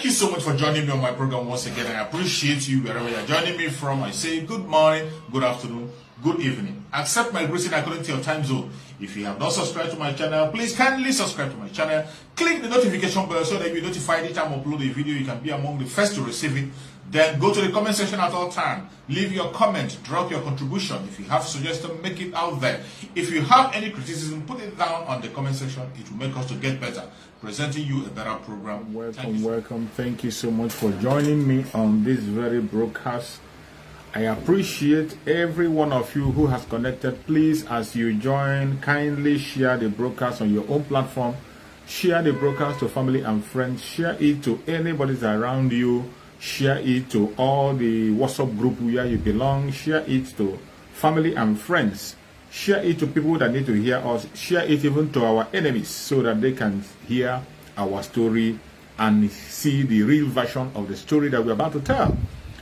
you so much for joining me on my program once again. I appreciate you wherever you're joining me from. I say good morning, good afternoon, good evening. Accept my greeting according to your time zone. If you have not subscribed to my channel, please kindly subscribe to my channel. Click the notification bell so that you'll be notified each time I upload a video. You can be among the first to receive it. Then go to the comment section at all time. Leave your comment, drop your contribution. If you have suggestions, make it out there. If you have any criticism, put it down on the comment section. It will make us to get better, presenting you a better program. Welcome. Thank you so much for joining me on this very broadcast. I appreciate every one of you who has connected. Please, as you join, kindly share the broadcast on your own platform. Share the broadcast to family and friends. Share it to anybody that's around you. Share it to all the WhatsApp group where you belong. Share it to family and friends. Share it to people that need to hear us. Share it even to our enemies so that they can hear our story and see the real version of the story that we're about to tell.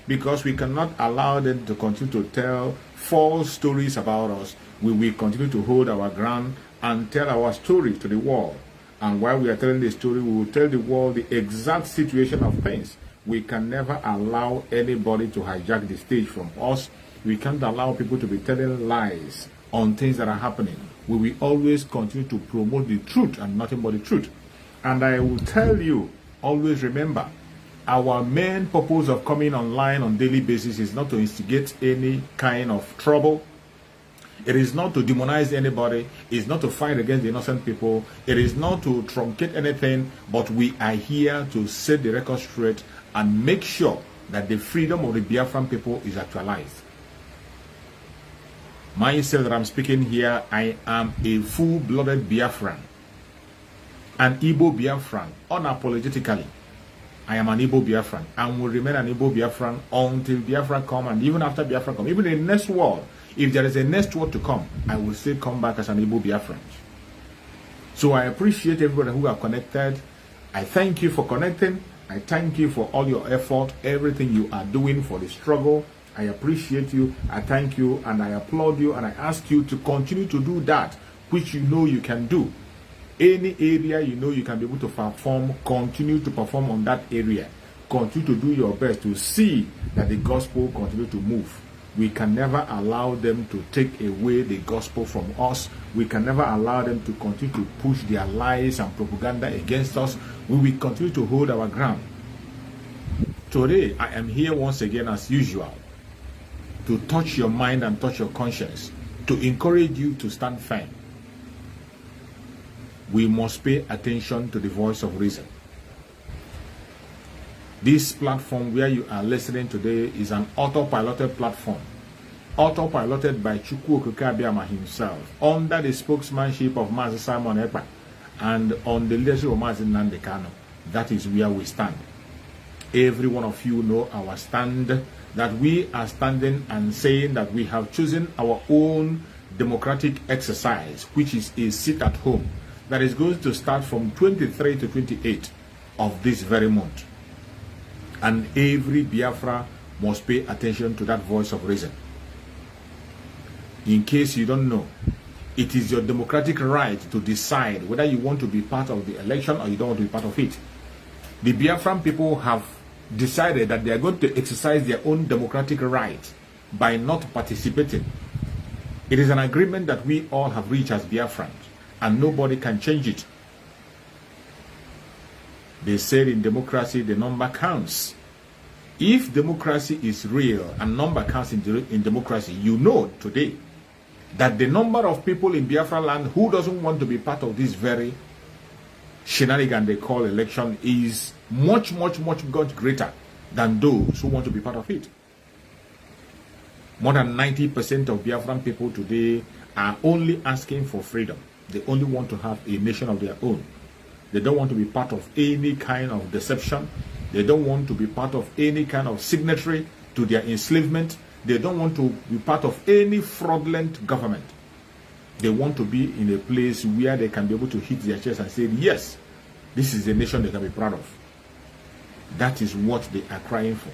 Because we cannot allow them to continue to tell false stories about us. We will continue to hold our ground and tell our story to the world. And while we are telling the story, we will tell the world the exact situation of things. We can never allow anybody to hijack the stage from us. We can't allow people to be telling lies on things that are happening. We will always continue to promote the truth and nothing but the truth. And I will tell you, always remember, our main purpose of coming online on daily basis is not to instigate any kind of trouble. It is not to demonize anybody. It's not to fight against the innocent people. It is not to truncate anything. But we are here to set the record straight and make sure that the freedom of the Biafran people is actualized. Myself that I'm speaking here, I am a full-blooded Biafran. An Igbo Biafran, unapologetically. I am an Igbo Biafran and will remain an Igbo Biafran until Biafra come, and even after Biafra come, even in the next world, if there is a next world to come, I will still come back as an Igbo Biafran. So I appreciate everybody who are connected. I thank you for connecting. I thank you for all your effort, everything you are doing for the struggle. I appreciate you. I thank you and I applaud you, and I ask you to continue to do that which you know you can do. Any area you know you can be able to perform, continue to perform on that area. Continue to do your best to see that the gospel continue to move. We can never allow them to take away the gospel from us. We can never allow them to continue to push their lies and propaganda against us. We will continue to hold our ground. Today, I am here once again as usual to touch your mind and touch your conscience, to encourage you to stand firm. We must pay attention to the voice of reason. This platform where you are listening today is an autopiloted platform, autopiloted by Chukwu Okike himself, under the spokesmanship of Mazi Simon Ekpa and on the leadership of Mazi Nnamdi Kanu. That is where we stand. Every one of you know our stand, that we are standing and saying that we have chosen our own democratic exercise, which is a sit at home, that is going to start from 23 to 28 of this very month. And every Biafra must pay attention to that voice of reason. In case you don't know, it is your democratic right to decide whether you want to be part of the election or you don't want to be part of it. The Biafran people have decided that they are going to exercise their own democratic right by not participating. It is an agreement that we all have reached as Biafrans, and nobody can change it. They said in democracy, the number counts. If democracy is real and number counts in democracy, you know today that the number of people in Biafra land who doesn't want to be part of this very shenanigan they call election is much greater than those who want to be part of it. More than 90% of Biafran people today are only asking for freedom. They only want to have a nation of their own. They don't want to be part of any kind of deception. They don't want to be part of any kind of signatory to their enslavement. They don't want to be part of any fraudulent government. They want to be in a place where they can be able to hit their chest and say, yes, this is a nation they can be proud of. That is what they are crying for.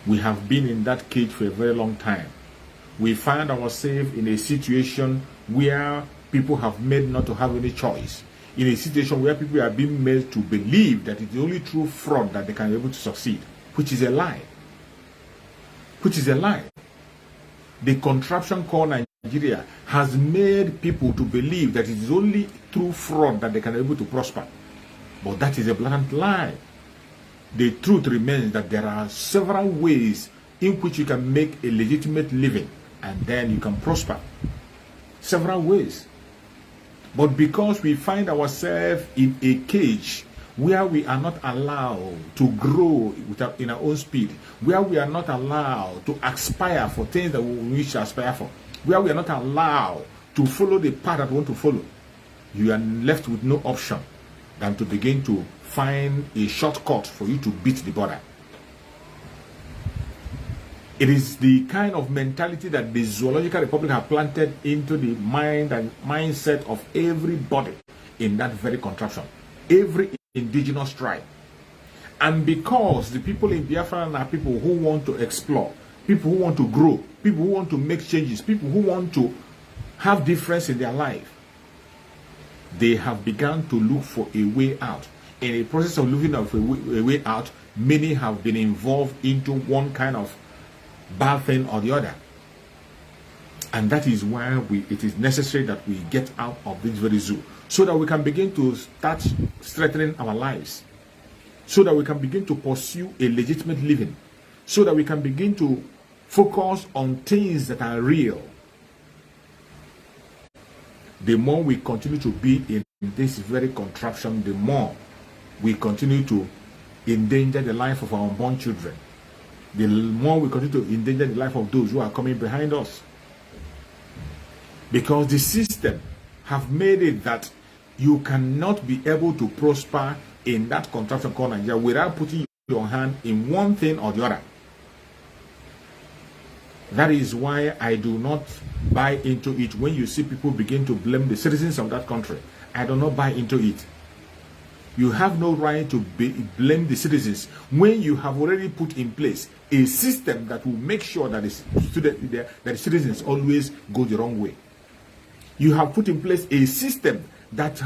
We have been in that cage for a very long time. We find ourselves in a situation where people have made not to have any choice. in a situation where people are being made to believe that it's the only true fraud that they can be able to succeed, which is a lie. Which is a lie. The contraption called Nigeria has made people to believe that it is only through fraud that they can be able to prosper. But that is a blatant lie. The truth remains that there are several ways in which you can make a legitimate living and then you can prosper. Several ways. But because we find ourselves in a cage where we are not allowed to grow in our own speed, where we are not allowed to aspire for things that we wish to aspire for, where we are not allowed to follow the path that we want to follow, you are left with no option than to begin to find a shortcut for you to beat the border. It is the kind of mentality that the Zoological Republic have planted into the mind and mindset of everybody in that very contraption, every indigenous tribe. And because the people in Biafra are people who want to explore, people who want to grow, people who want to make changes, people who want to have difference in their life, they have begun to look for a way out. In the process of looking for a way out, many have been involved into one kind of bad thing or the other. And that is why it is necessary that we get out of this very zoo, so that we can begin to start strengthening our lives, so that we can begin to pursue a legitimate living, so that we can begin to focus on things that are real. The more we continue to be in this very contraption, the more we continue to endanger the life of our unborn children. The more we continue to endanger the life of those who are coming behind us. Because the system have made it that you cannot be able to prosper in that contraption called Nigeria without putting your hand in one thing or the other. That is why I do not buy into it when you see people begin to blame the citizens of that country. I do not buy into it. You have no right to blame the citizens when you have already put in place a system that will make sure that the citizens always go the wrong way. You have put in place a system that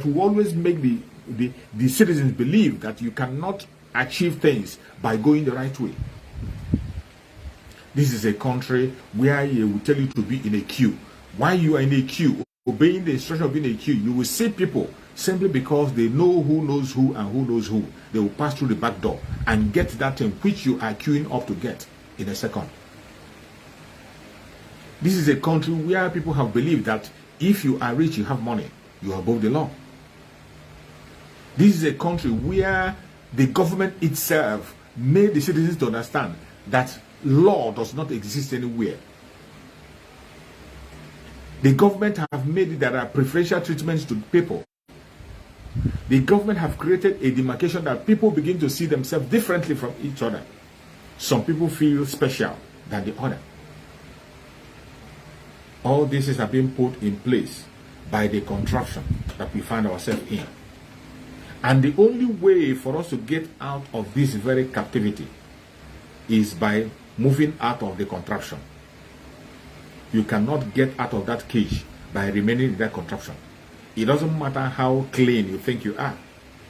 will always make the citizens believe that you cannot achieve things by going the right way. This is a country where they will tell you to be in a queue. While you are in a queue, obeying the instruction of being in a queue, you will see people simply because they know who knows who and who knows who. They will pass through the back door and get that thing which you are queuing up to get in a second. This is a country where people have believed that if you are rich, you have money, you are above the law. This is a country where the government itself made the citizens to understand that law does not exist anywhere. The government have made it that there are preferential treatments to people. The government have created a demarcation that people begin to see themselves differently from each other. Some people feel special than the other. All this is being put in place by the contraption that we find ourselves in. And the only way for us to get out of this very captivity is by moving out of the contraption. You cannot get out of that cage by remaining in that contraption. It doesn't matter how clean you think you are.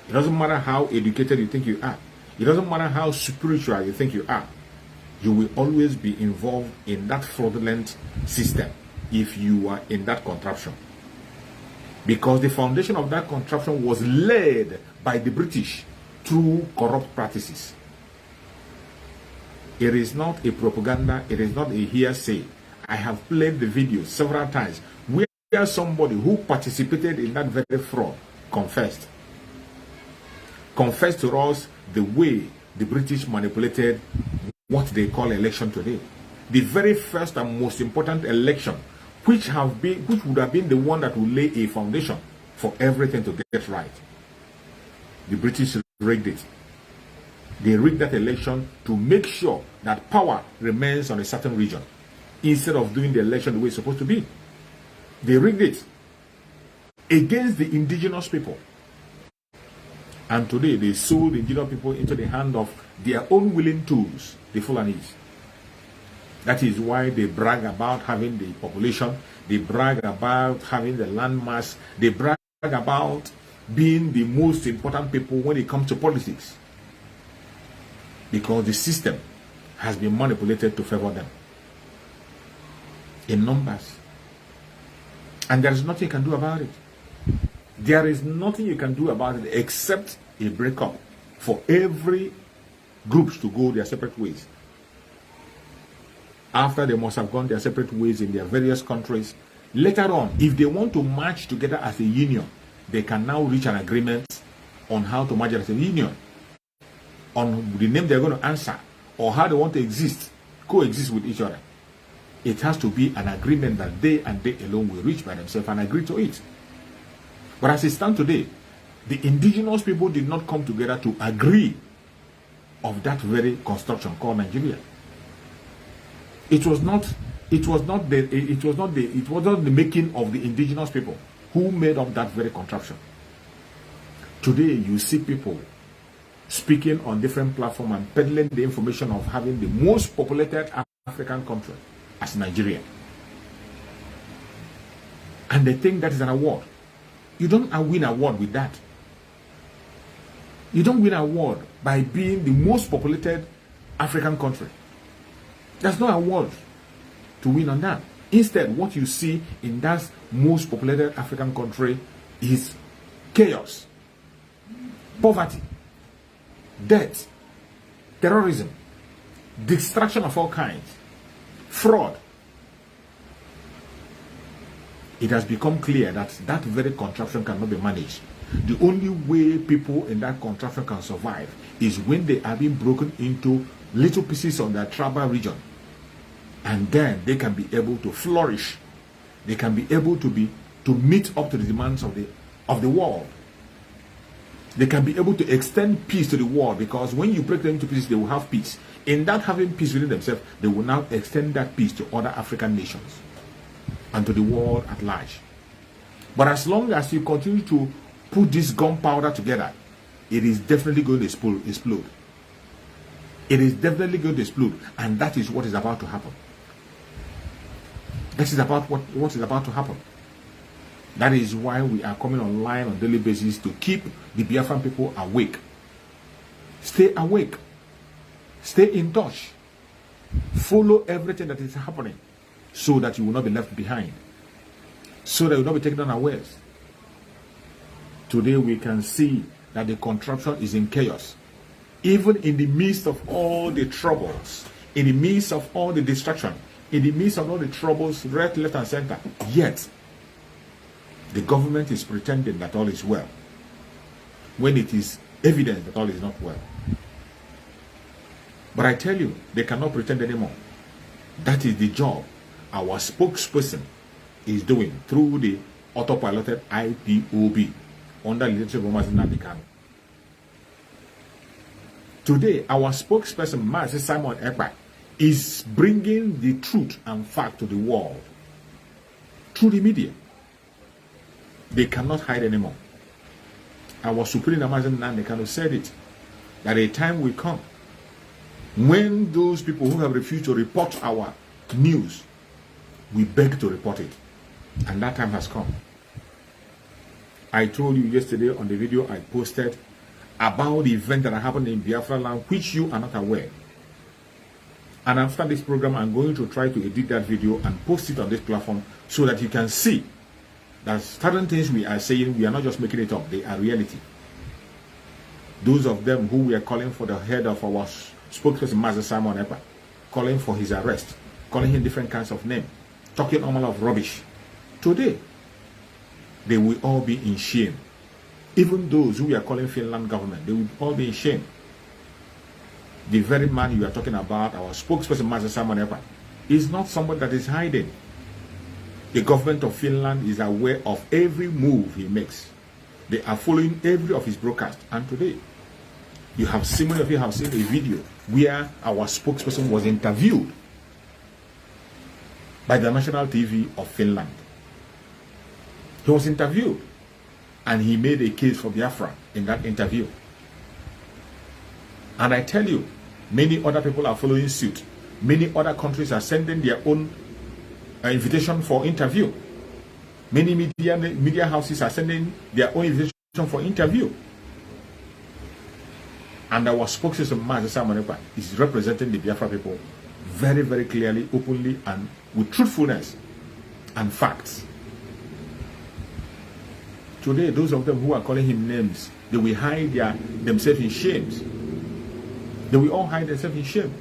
It doesn't matter how educated you think you are. It doesn't matter how spiritual you think you are. You will always be involved in that fraudulent system if you are in that contraption. Because the foundation of that contraption was laid by the British through corrupt practices. It is not a propaganda, it is not a hearsay. I have played the video several times where somebody who participated in that very fraud confessed to us the way the British manipulated what they call election today. The very first and most important election, which would have been the one that would lay a foundation for everything to get right. The British rigged it. They rigged that election to make sure that power remains on a certain region instead of doing the election the way it's supposed to be. They rigged it against the indigenous people. And today they sold the indigenous people into the hand of their own willing tools, the Fulanis. That is why they brag about having the population, they brag about having the land mass, they brag about being the most important people when it comes to politics, because the system has been manipulated to favor them in numbers, and there is nothing you can do about it. There is nothing you can do about it except a breakup for every groups to go their separate ways. After they must have gone their separate ways in their various countries, later on, if they want to march together as a union, they can now reach an agreement on how to march as a union, on the name they're going to answer, or how they want to coexist with each other. It has to be an agreement that they and they alone will reach by themselves and agree to it. But as it stands today, the indigenous people did not come together to agree of that very construction called Nigeria. It was not the making of the indigenous people who made up that very contraption. Today you see people speaking on different platforms and peddling the information of having the most populated African country as Nigeria, and they think that is an award. You don't win an award with that. You don't win an award by being the most populated African country. There's no award to win on that. Instead, what you see in that most populated African country is chaos, poverty, death, terrorism, destruction of all kinds, fraud. It has become clear that that very contraption cannot be managed. The only way people in that contraption can survive is when they are being broken into little pieces of their tribal region, and then they can be able to flourish. They can be able to meet up to the demands of the world. They can be able to extend peace to the world, because when you break them into pieces, they will have peace. In that having peace within themselves, they will now extend that peace to other African nations and to the world at large. But as long as you continue to put this gunpowder together, it is definitely going to explode. It is definitely going to explode, and that is what is about to happen. This is about what is about to happen. That is why we are coming online on a daily basis to keep the Biafran people awake. Stay awake. Stay in touch. Follow everything that is happening, so that you will not be left behind, so that you will not be taken unawares. Today we can see that the contraption is in chaos. Even in the midst of all the troubles, in the midst of all the destruction, in the midst of all the troubles, right, left, and center, yet the government is pretending that all is well, when it is evident that all is not well. But I tell you, they cannot pretend anymore. That is the job our spokesperson is doing through the autopiloted IPOB under the leadership of Mazinandikano. Today, our spokesperson, Master Simon Ekpa, is bringing the truth and fact to the world through the media. They cannot hide anymore. Our Supreme Mazinandikano said it, that a time will come when those people who have refused to report our news, we beg to report it. And that time has come. I told you yesterday on the video I posted about the event that happened in Biafra land, which you are not aware. And after this program, I'm going to try to edit that video and post it on this platform so that you can see that certain things we are saying, we are not just making it up, they are reality. Those of them who we are calling for the head of our spokesperson, Master Simon Ekpa, calling for his arrest, calling him different kinds of names, talking all of rubbish. Today, they will all be in shame. Even those who we are calling Finland government, they will all be in shame. The very man you are talking about, our spokesperson, Master Simon Ekpa, is not somebody that is hiding. The government of Finland is aware of every move he makes. They are following every of his broadcasts. And today, you have seen, many of you have seen a video where our spokesperson was interviewed by the national TV of Finland. He was interviewed, and he made a case for Biafra in that interview. And I tell you, many other people are following suit. Many other countries are sending their own invitation for interview. Many media houses are sending their own invitation for interview. And our spokesperson, Master Simon Ekpa, is representing the Biafra people very, very clearly, openly, and with truthfulness and facts. Today, those of them who are calling him names, they will hide themselves in shames. They will all hide themselves in shame.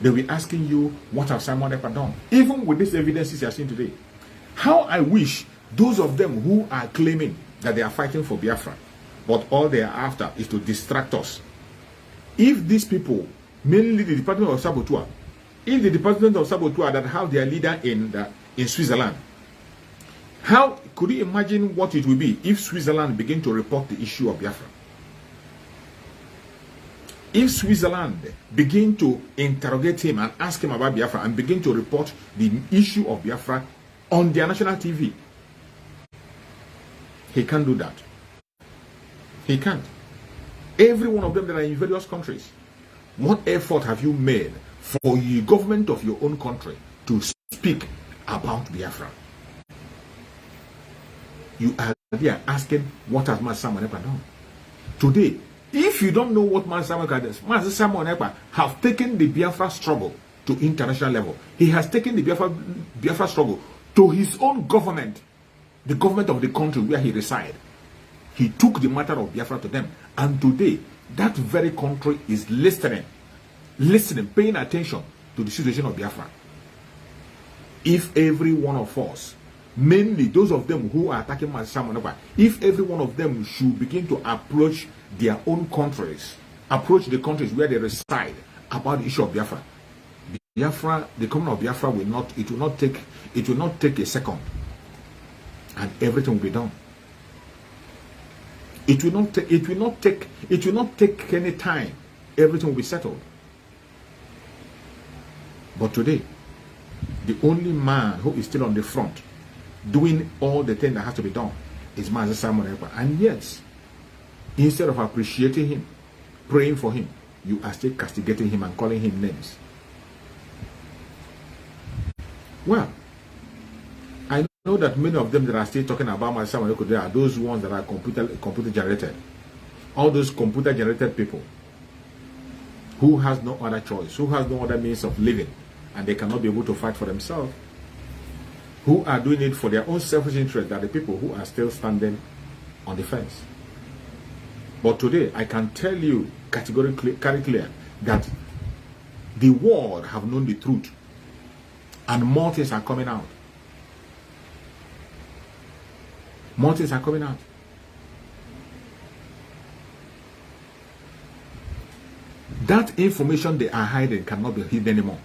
They will be asking you, what have Simon Ekpa done? Even with these evidences you are seeing today. How I wish those of them who are claiming that they are fighting for Biafra, but all they are after is to distract us. If these people, mainly the Department of Saboteur, if the Department of Saboteur that have their leader in Switzerland, how could you imagine what it would be if Switzerland begin to report the issue of Biafra? If Switzerland begin to interrogate him and ask him about Biafra and begin to report the issue of Biafra on their national TV, he can't do that. He can't. Every one of them that are in various countries, what effort have you made for the government of your own country to speak about Biafra? You are there asking, what has Master Simon Ekpa done? Today, if you don't know what Master Simon Ekpa does, Master Simon Ekpa have taken the Biafra struggle to international level. He has taken the Biafra struggle to his own government, the government of the country where he resides. He took the matter of Biafra to them. And today, that very country is listening, paying attention to the situation of Biafra. If every one of us, mainly those of them who are attacking Master Simon Ekpa, if every one of them should begin to approach their own countries, approach the countries where they reside about the issue of Biafra, the coming of Biafra will not take a second, and everything will be done. It will not take any time. Everything will be settled. But today, the only man who is still on the front, doing all the things that has to be done, is Master Simon Ekpa. And yet, instead of appreciating him, praying for him, you are still castigating him and calling him names. Well, I know that many of them that are still talking about Master Simon Ekpa are those ones that are computer generated. All those computer generated people who has no other choice, who has no other means of living, and they cannot be able to fight for themselves, who are doing it for their own selfish interest, that the people who are still standing on the fence. But today, I can tell you categorically, clear, that the world have known the truth, and more things are coming out. More things are coming out. That information they are hiding cannot be hidden anymore.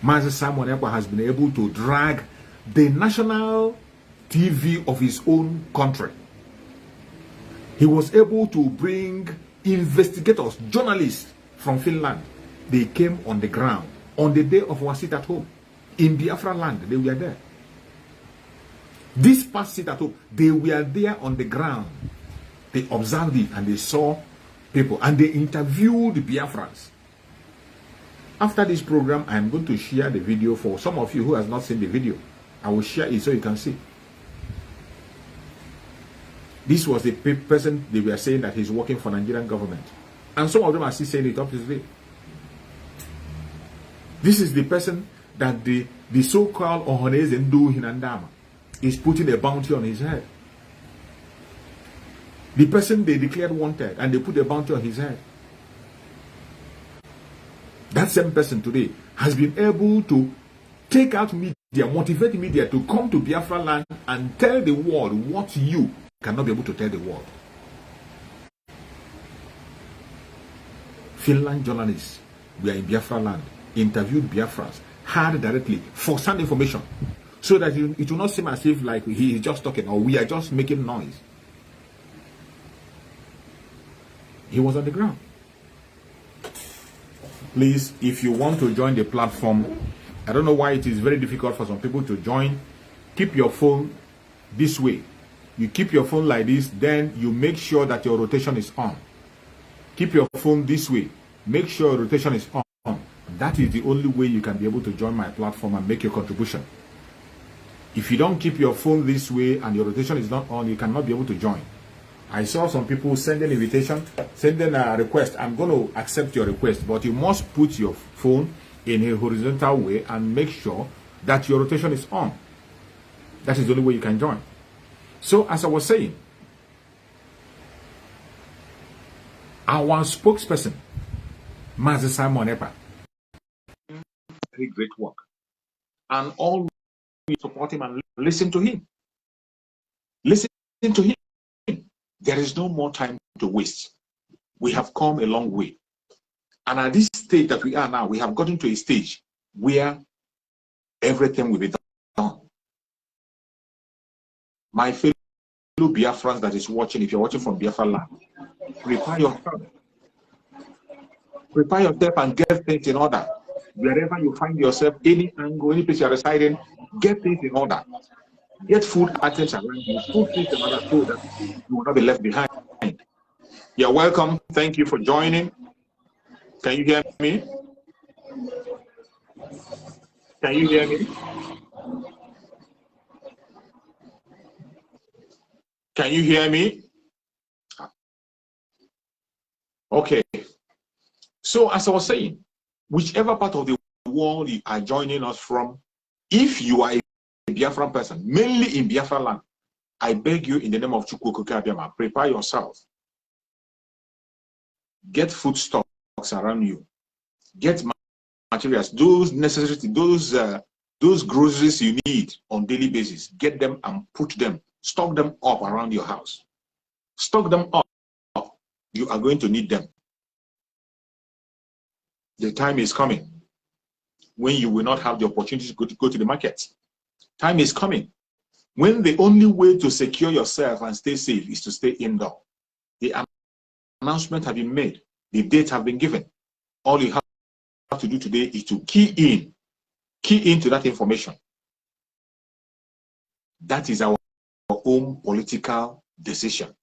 Master Simon Ekpa has been able to drag the national TV of his own country. He was able to bring investigators, journalists from Finland. They came on the ground on the day of our sit at home in Biafra land. They were there. This past sit at home, they were there on the ground. They observed it and they saw people and they interviewed the Biafrans. After this program, I am going to share the video for some of you who has not seen the video. I will share it so you can see. This was the person they were saying that he's working for Nigerian government. And some of them are still saying it up to today. This is the person that the so-called Ohonese Ndu Hinandama is putting a bounty on his head. The person they declared wanted and they put a bounty on his head. That same person today has been able to take out media, motivate media to come to Biafra land and tell the world what you cannot be able to tell the world. Finland journalists were in Biafra land, interviewed Biafrans, heard directly first-hand information, so that it will not seem as if like he is just talking or we are just making noise. He was on the ground. Please, if you want to join the platform, I don't know why it is very difficult for some people to join. Keep your phone this way. You keep your phone like this, then you make sure that your rotation is on. Keep your phone this way. Make sure your rotation is on. That is the only way you can be able to join my platform and make your contribution. If you don't keep your phone this way and your rotation is not on, you cannot be able to join. I saw some people sending invitation, sending a request. I'm going to accept your request, but you must put your phone in a horizontal way and make sure that your rotation is on. That is the only way you can join. So, as I was saying, our spokesperson, Mazi Simon Epa, very great work. And all we support him and listen to him. Listen to him. There is no more time to waste. We have come a long way. And at this stage that we are now, we have gotten to a stage where everything will be done. My fellow Biafrans that is watching, if you're watching from Biafra land, prepare yourself. Prepare yourself and get things in order. Wherever you find yourself, any angle, any place you're residing, get things in order. Get food items around you, food things in order so that you will not be left behind. You're welcome. Thank you for joining. Can you hear me? Can you hear me? Can you hear me? Okay. So as I was saying, whichever part of the world you are joining us from, if you are a Biafran person, mainly in Biafra land, I beg you in the name of Chukwuka Abiyama, prepare yourself. Get food stocks around you. Get materials, those necessities, those groceries you need on daily basis. Get them and put them, stock them up around your house. Stock them up. You are going to need them. The time is coming when you will not have the opportunity to go to the market. Time is coming when the only way to secure yourself and stay safe is to stay indoor. The announcement has been made. The dates have been given. All you have to do today is to key into that information. That is our own political decision.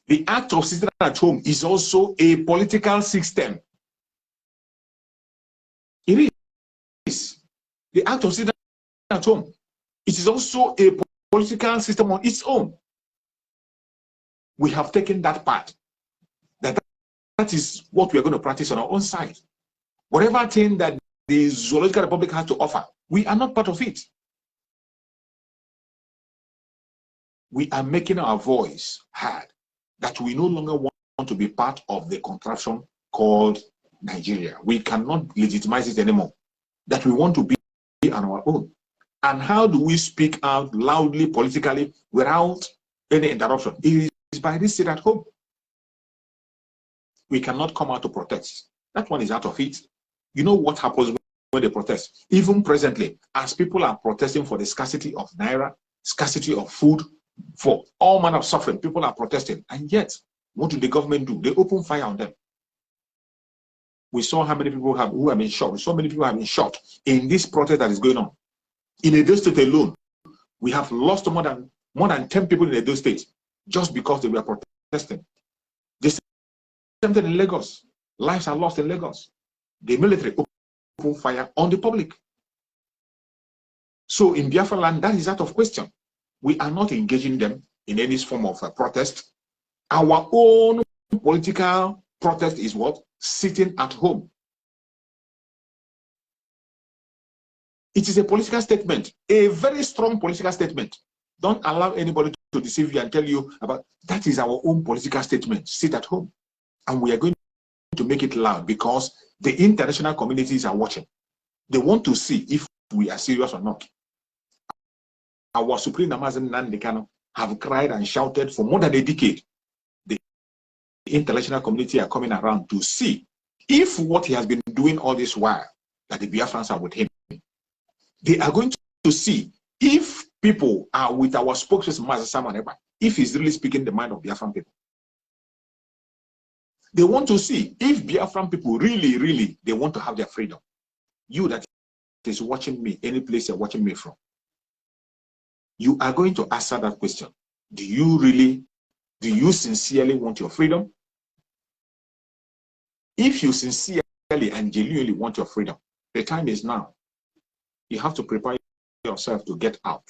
The act of sitting at home is also a political system. It is. The act of sitting at home, it is also a political system on its own. We have taken that part. That is what we are going to practice on our own side. Whatever thing that the Zoological Republic has to offer, we are not part of it. We are making our voice heard that we no longer want to be part of the contraption called Nigeria. We cannot legitimize it anymore. That we want to be on our own. And how do we speak out loudly, politically, without any interruption? It is by this sit at home. We cannot come out to protest. That one is out of it. You know what happens when they protest? Even presently, as people are protesting for the scarcity of naira, scarcity of food, for all manner of suffering, people are protesting. And yet, what do the government do? They open fire on them. We saw how many people who have been shot. We saw many people have been shot in this protest that is going on. In Edo State alone, we have lost more than 10 people in Edo State just because they were protesting. The same thing in Lagos. Lives are lost in Lagos. The military open fire on the public. So in Biafra land, that is out of question. We are not engaging them in any form of protest. Our own political protest is what? Sitting at home. It is a political statement, a very strong political statement. Don't allow anybody to deceive you and tell you about that is our own political statement. Sit at home. And we are going to make it loud because the international communities are watching. They want to see if we are serious or not. Our Supreme Namazin Nandekano have cried and shouted for more than a decade. The international community are coming around to see if what he has been doing all this while, that the Biafrans are with him. They are going to see if people are with our spokesperson, Mazi Simon Epa, if he's really speaking the mind of Biafran people. They want to see if Biafran people really, they want to have their freedom. You that is watching me, any place you're watching me from, you are going to answer that question. Do you sincerely want your freedom? If you sincerely and genuinely want your freedom, the time is now. You have to prepare yourself to get out.